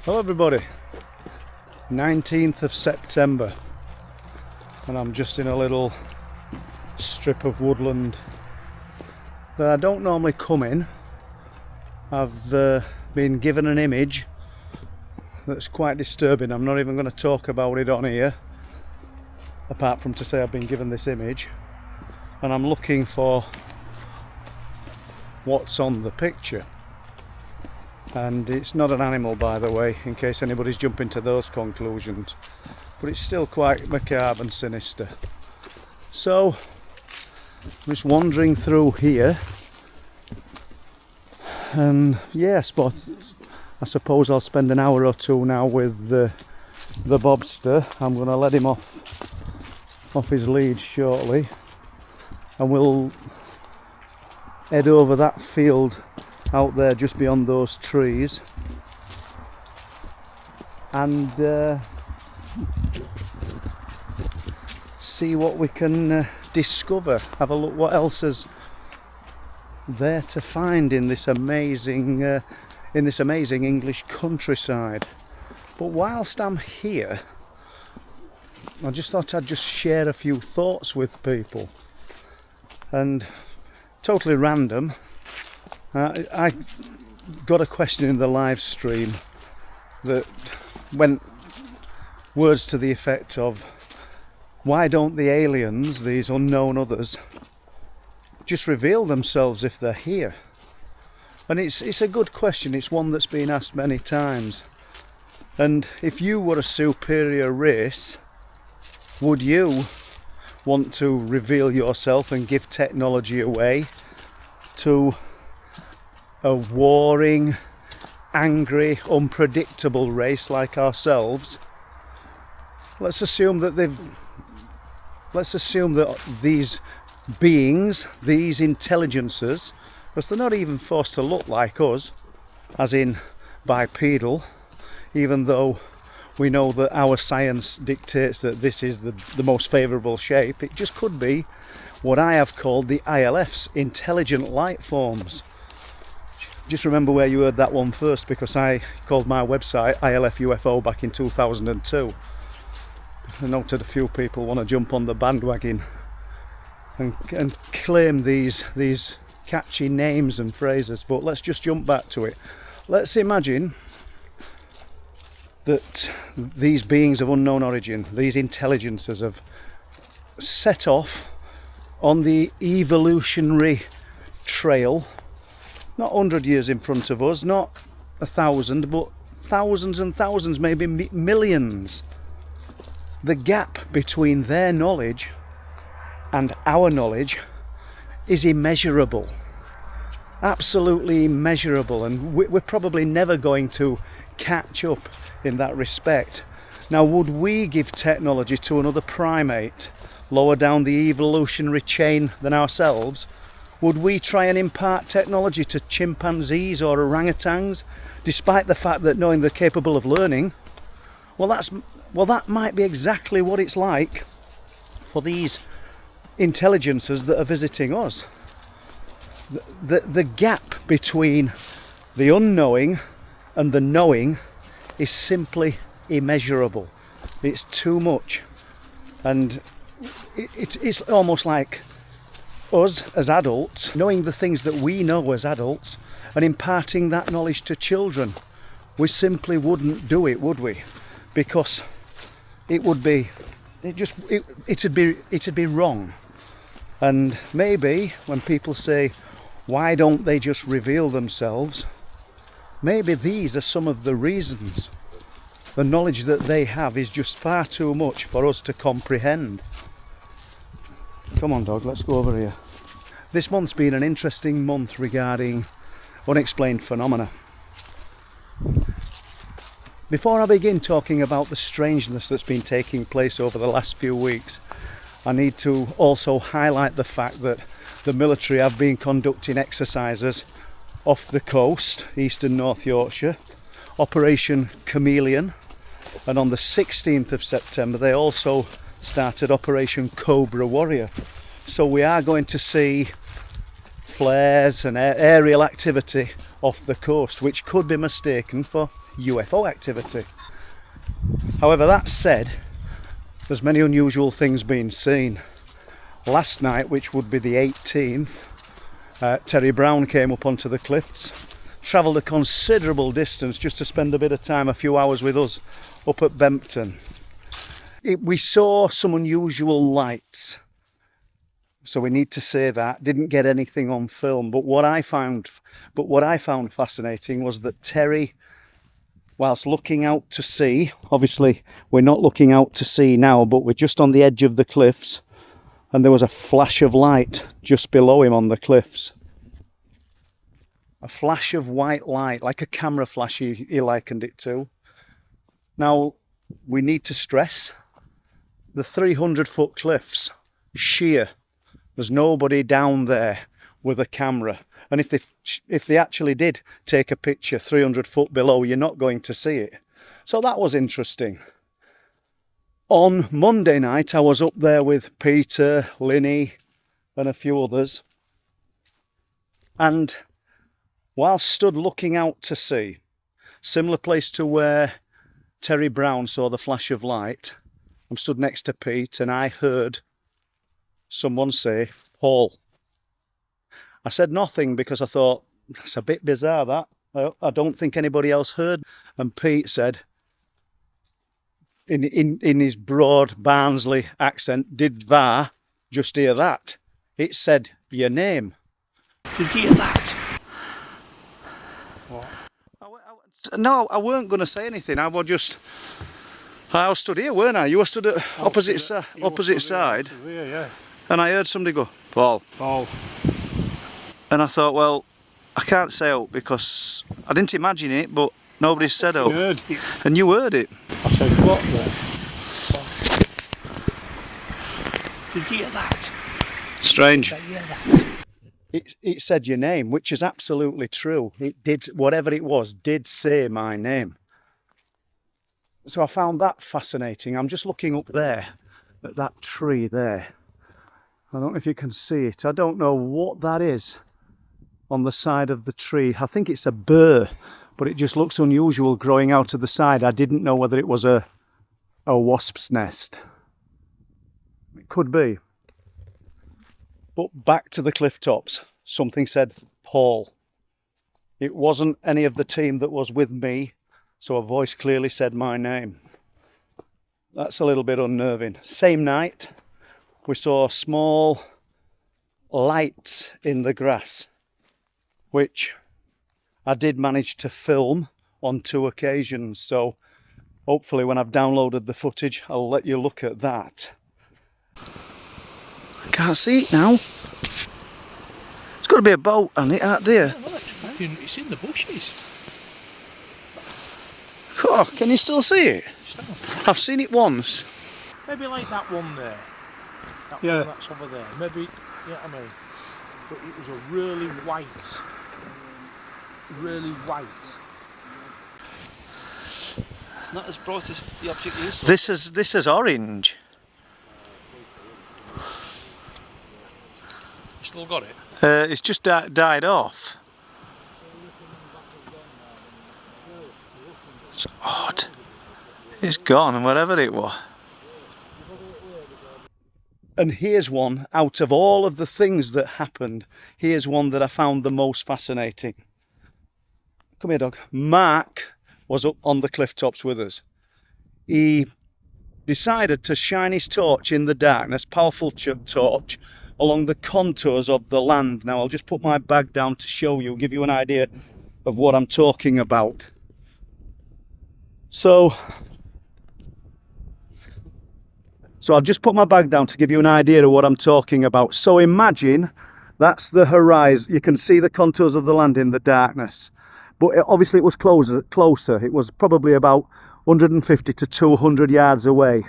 Hello everybody, 19th of September and I'm just in a little strip of woodland that I don't normally come in. I've been given an image that's quite disturbing. I'm not even going to talk about it on here, apart from to say I've been given this image and I'm looking for what's on the picture. And it's not an animal, by the way, in case anybody's jumping to those conclusions, but it's still quite macabre and sinister. So I'm just wandering through here, and yes, but I suppose I'll spend an hour or two now with the bobster. I'm going to let him off his lead shortly, and we'll head over that field out there just beyond those trees and see what we can discover. Have a look what else is there to find in this amazing English countryside. But whilst I'm here, I just thought I'd just share a few thoughts with people, and totally random. I got a question in the live stream that went words to the effect of, why don't the aliens, these unknown others, just reveal themselves if they're here? And it's a good question. It's one that's been asked many times. And if you were a superior race, would you want to reveal yourself and give technology away to a warring, angry, unpredictable race like ourselves? Let's assume that these beings, these intelligences, because they're not even forced to look like us, as in bipedal, even though we know that our science dictates that this is the most favourable shape. It just could be what I have called the ILFs, intelligent life forms. Just remember where you heard that one first, because I called my website ILF UFO back in 2002. I noted a few people want to jump on the bandwagon and claim these catchy names and phrases, but let's just jump back to it. Let's imagine that these beings of unknown origin, these intelligences, have set off on the evolutionary trail, not 100 years in front of us, not 1,000, but thousands and thousands, maybe millions. The gap between their knowledge and our knowledge is immeasurable, absolutely immeasurable, and we're probably never going to catch up in that respect. Now, would we give technology to another primate lower down the evolutionary chain than ourselves? Would we try and impart technology to chimpanzees or orangutans, despite the fact that knowing they're capable of learning? Well, that might be exactly what it's like for these intelligences that are visiting us. The gap between the unknowing and the knowing is simply immeasurable. It's too much, and it's almost like us as adults knowing the things that we know as adults and imparting that knowledge to children. We simply wouldn't do it, would we? Because it'd be wrong. And maybe when people say, why don't they just reveal themselves, maybe these are some of the reasons. The knowledge that they have is just far too much for us to comprehend. Come on, dog, let's go over here. This month's been an interesting month regarding unexplained phenomena. Before I begin talking about the strangeness that's been taking place over the last few weeks, I need to also highlight the fact that the military have been conducting exercises off the coast, eastern North Yorkshire, Operation Chameleon, and on the 16th of September they also started Operation Cobra Warrior. So we are going to see flares and aerial activity off the coast, which could be mistaken for UFO activity. However, that said, there's many unusual things being seen. Last night, which would be the 18th, Terry Brown came up onto the cliffs, travelled a considerable distance just to spend a bit of time, a few hours with us up at Bempton. We saw some unusual lights, so we need to say that. Didn't get anything on film, but what I found fascinating was that Terry, whilst looking out to sea, obviously we're not looking out to sea now, but we're just on the edge of the cliffs, and there was a flash of light just below him on the cliffs. A flash of white light, like a camera flash, he likened it to. Now, we need to stress, the 300-foot cliffs, sheer. There's nobody down there with a camera. And if they actually did take a picture 300 foot below, you're not going to see it. So that was interesting. On Monday night, I was up there with Peter, Linny, and a few others. And while stood looking out to sea, similar place to where Terry Brown saw the flash of light, I'm stood next to Pete and I heard someone say, "Paul." I said nothing because I thought, that's a bit bizarre that. I don't think anybody else heard. And Pete said, in his broad Barnsley accent, "Did thou just hear that? It said your name." Did you hear that? What? No, I weren't going to say anything. I was stood here, weren't I? You were stood at opposite side. Here, yeah. And I heard somebody go, "Paul." Paul. And I thought, well, I can't say out because I didn't imagine it, but nobody said out. Heard it. And you heard it. I said, "What the?" Did you hear that? Strange. Did you hear that? It said your name, which is absolutely true. It did, whatever it was, did say my name. So I found that fascinating. I'm just looking up there at that tree there. I don't know if you can see it. I don't know what that is on the side of the tree. I think it's a burr, but it just looks unusual growing out of the side. I didn't know whether it was a wasp's nest. It could be. But back to the cliff tops. Something said Paul. It wasn't any of the team that was with me, so a voice clearly said my name. That's a little bit unnerving. Same night, we saw small lights in the grass, which I did manage to film on 2 occasions. So hopefully when I've downloaded the footage, I'll let you look at that. I can't see it now. There's got to be a boat on it out there. Yeah, well, it's in the bushes. Oh, can you still see it? I've seen it once. Maybe like that one there. That Yeah. one that's over there. Maybe, yeah, I mean. But it was a really white. It's not as bright as the object is. This is orange. You still got it? It's just died off. It's odd. It's gone, and whatever it was. And here's one, out of all of the things that happened, here's one that I found the most fascinating. Come here, dog. Mark was up on the cliff tops with us. He decided to shine his torch in the darkness, powerful torch, along the contours of the land. Now I'll just put my bag down to show you, give you an idea of what I'm talking about. So I'll just put my bag down to give you an idea of what I'm talking about. So imagine that's the horizon. You can see the contours of the land in the darkness. But obviously it was closer. It was probably about 150 to 200 yards away.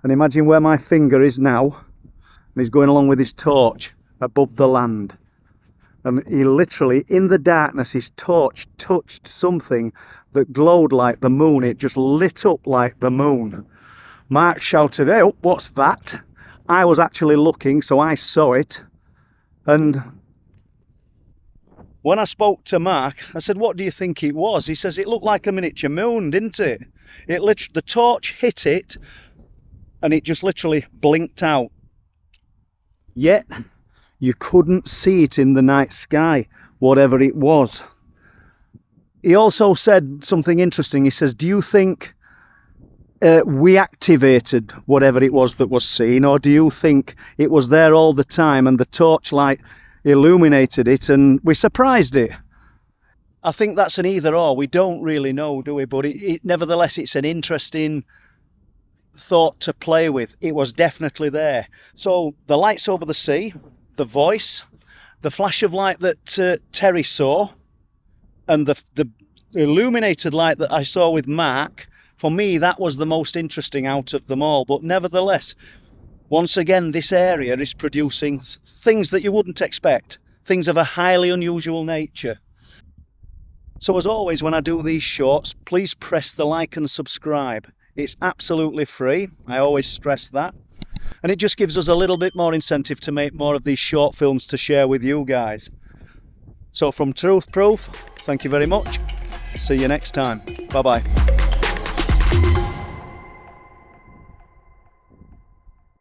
And imagine where my finger is now. And he's going along with his torch above the land. And he literally, in the darkness, his torch touched something that glowed like the moon. It just lit up like the moon. Mark shouted, "Hey, what's that?" I was actually looking, so I saw it. And When I spoke to Mark, I said, what do you think it was? He says, it looked like a miniature moon, didn't it? The torch hit it and it just literally blinked out. Yet, you couldn't see it in the night sky, whatever it was. He also said something interesting. He says, do you think we activated whatever it was that was seen, or do you think it was there all the time and the torchlight illuminated it and we surprised it? I think that's an either or. We don't really know, do we? But nevertheless, it's an interesting thought to play with. It was definitely there. So the lights over the sea, the voice, the flash of light that Terry saw, and the illuminated light that I saw with Mark, for me that was the most interesting out of them all. But nevertheless, once again, this area is producing things that you wouldn't expect, things of a highly unusual nature. So as always, when I do these shorts, please press the like and subscribe. It's absolutely free, I always stress that. And it just gives us a little bit more incentive to make more of these short films to share with you guys. So from Truth Proof, thank you very much. See you next time. Bye bye.